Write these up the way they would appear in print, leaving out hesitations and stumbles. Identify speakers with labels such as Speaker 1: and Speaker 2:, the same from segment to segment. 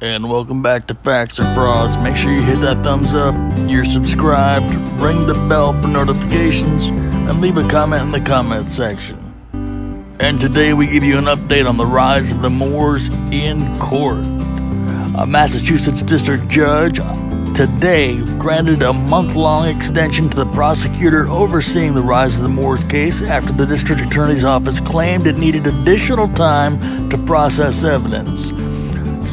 Speaker 1: And welcome back to Facts or Frauds. Make sure you hit that thumbs up, you're subscribed, ring the bell for notifications, and leave a comment in the comment section. And today we give you an update on the rise of the Moors in court. A Massachusetts district judge today granted a month-long extension to the prosecutor overseeing the rise of the Moors case after the district attorney's office claimed it needed additional time to process evidence.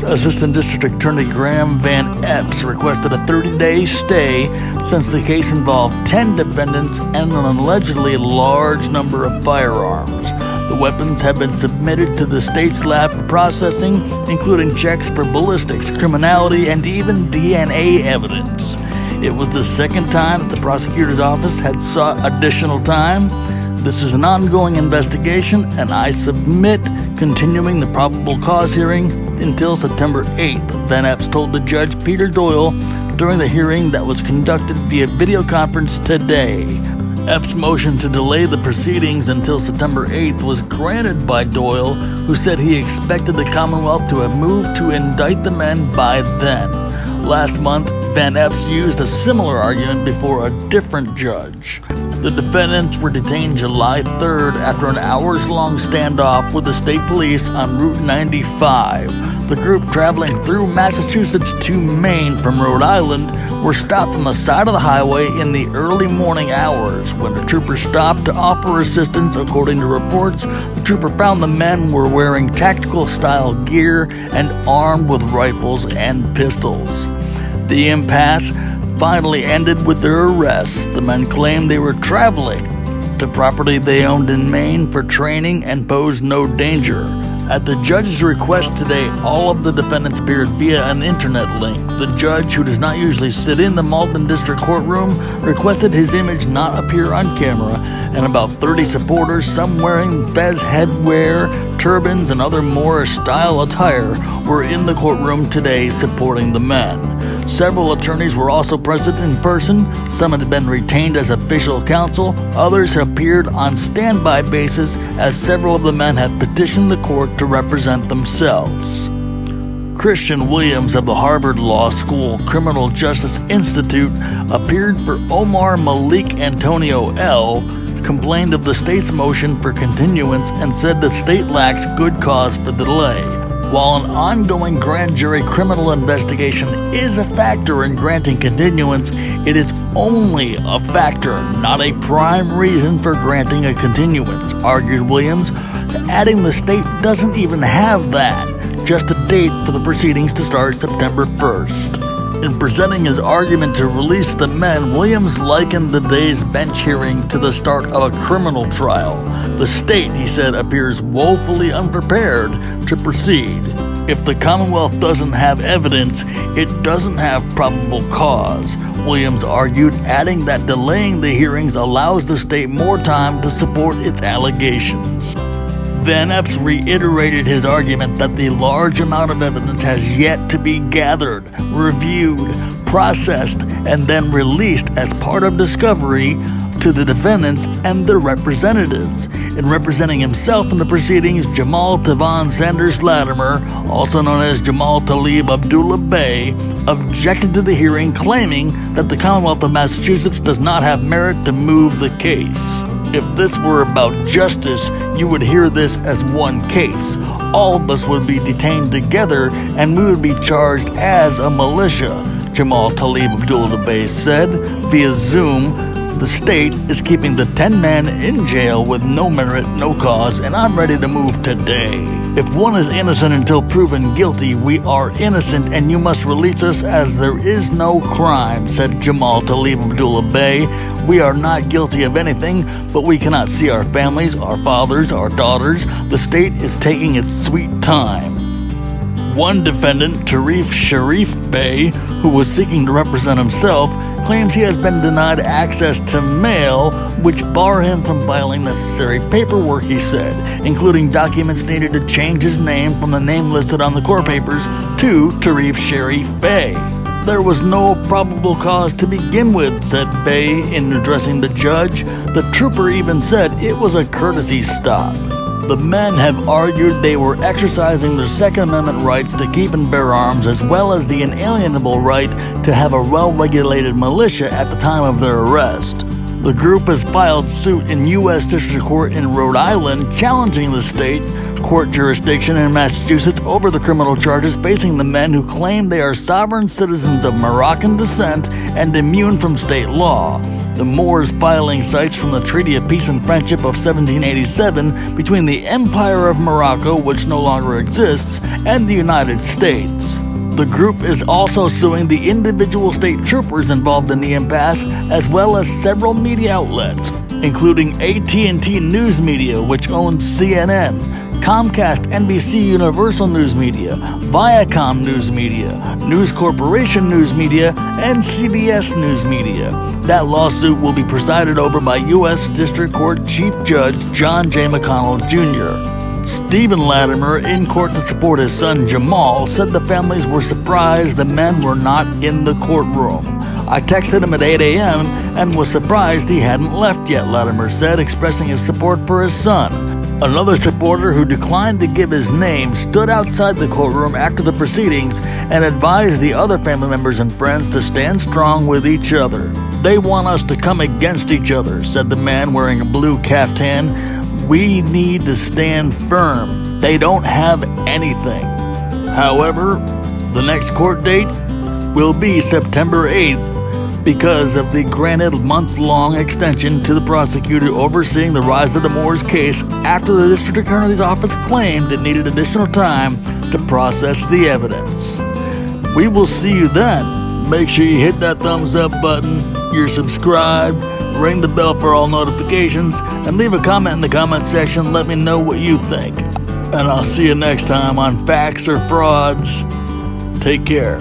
Speaker 1: Assistant District Attorney Graham Van Epps requested a 30-day stay since the case involved 10 defendants and an allegedly large number of firearms. The weapons have been submitted to the state's lab for processing, including checks for ballistics, criminality, and even DNA evidence. It was the second time that the prosecutor's office had sought additional time. This is an ongoing investigation, and I submit continuing the probable cause hearing until September 8th, Van Epps told the judge Peter Doyle during the hearing that was conducted via video conference today. Epps' motion to delay the proceedings until September 8th was granted by Doyle, who said he expected the Commonwealth to have moved to indict the men by then. Last month, Van Epps used a similar argument before a different judge. The defendants were detained July 3rd after an hours-long standoff with the state police on Route 95. The group traveling through Massachusetts to Maine from Rhode Island were stopped on the side of the highway in the early morning hours. When the trooper stopped to offer assistance, according to reports, the trooper found the men were wearing tactical-style gear and armed with rifles and pistols. The impasse finally ended with their arrest. The men claimed they were traveling to property they owned in Maine for training and posed no danger. At the judge's request today, all of the defendants appeared via an internet link. The judge, who does not usually sit in the Malden District courtroom, requested his image not appear on camera, and about 30 supporters, some wearing fez headwear, turbans, and other Moorish-style attire, were in the courtroom today supporting the men. Several attorneys were also present in person. Some had been retained as official counsel. Others appeared on standby basis as several of the men had petitioned the court to represent themselves. Christian Williams of the Harvard Law School Criminal Justice Institute appeared for Omar Malik Antonio L., complained of the state's motion for continuance and said the state lacks good cause for the delay. While an ongoing grand jury criminal investigation is a factor in granting continuance, it is only a factor, not a prime reason for granting a continuance, argued Williams, adding the state doesn't even have that, just a date for the proceedings to start September 1st. In presenting his argument to release the men, Williams likened the day's bench hearing to the start of a criminal trial. The state, he said, appears woefully unprepared to proceed. If the Commonwealth doesn't have evidence, it doesn't have probable cause, Williams argued, adding that delaying the hearings allows the state more time to support its allegations. Van Epps reiterated his argument that the large amount of evidence has yet to be gathered, reviewed, processed, and then released as part of discovery to the defendants and their representatives. In representing himself in the proceedings, Jamal Tavon Sanders Latimer, also known as Jamal Talib Abdullah Bey, objected to the hearing, claiming that the Commonwealth of Massachusetts does not have merit to move the case. If this were about justice, you would hear this as one case. All of us would be detained together and we would be charged as a militia, Jamal Talib Abdullah Bey said via Zoom. The state is keeping the 10 men in jail with no merit, no cause, and I'm ready to move today. If one is innocent until proven guilty, we are innocent and you must release us as there is no crime, said Jamal Talib Abdullah Bey. We are not guilty of anything, but we cannot see our families, our fathers, our daughters. The state is taking its sweet time. One defendant, Tarif Sharif Bey, who was seeking to represent himself, claims he has been denied access to mail, which bar him from filing necessary paperwork, he said, including documents needed to change his name from the name listed on the court papers to Tarif Sharif Bey. There was no probable cause to begin with, said Bey in addressing the judge. The trooper even said it was a courtesy stop. The men have argued they were exercising their Second Amendment rights to keep and bear arms, as well as the inalienable right to have a well-regulated militia at the time of their arrest. The group has filed suit in U.S. District Court in Rhode Island, challenging the state court jurisdiction in Massachusetts over the criminal charges facing the men who claim they are sovereign citizens of Moroccan descent and immune from state law. The Moors filing cites from the Treaty of Peace and Friendship of 1787 between the Empire of Morocco, which no longer exists, and the United States. The group is also suing the individual state troopers involved in the impasse, as well as several media outlets, including AT&T News Media, which owns CNN, Comcast NBC Universal News Media, Viacom News Media, News Corporation News Media, and CBS News Media. That lawsuit will be presided over by U.S. District Court Chief Judge John J. McConnell Jr. Stephen Latimer, in court to support his son Jamal, said the families were surprised the men were not in the courtroom. I texted him at 8 a.m. and was surprised he hadn't left yet, Latimer said, expressing his support for his son. Another supporter, who declined to give his name, stood outside the courtroom after the proceedings and advised the other family members and friends to stand strong with each other. They want us to come against each other, said the man wearing a blue caftan. We need to stand firm. They don't have anything. However, the next court date will be September 8th because of the granted month-long extension to the prosecutor overseeing the Rise of the Moors case after the district attorney's office claimed it needed additional time to process the evidence. We will see you then. Make sure you hit that thumbs up button, you're subscribed, ring the bell for all notifications, and leave a comment in the comment section. Let me know what you think. And I'll see you next time on Facts or Frauds. Take care.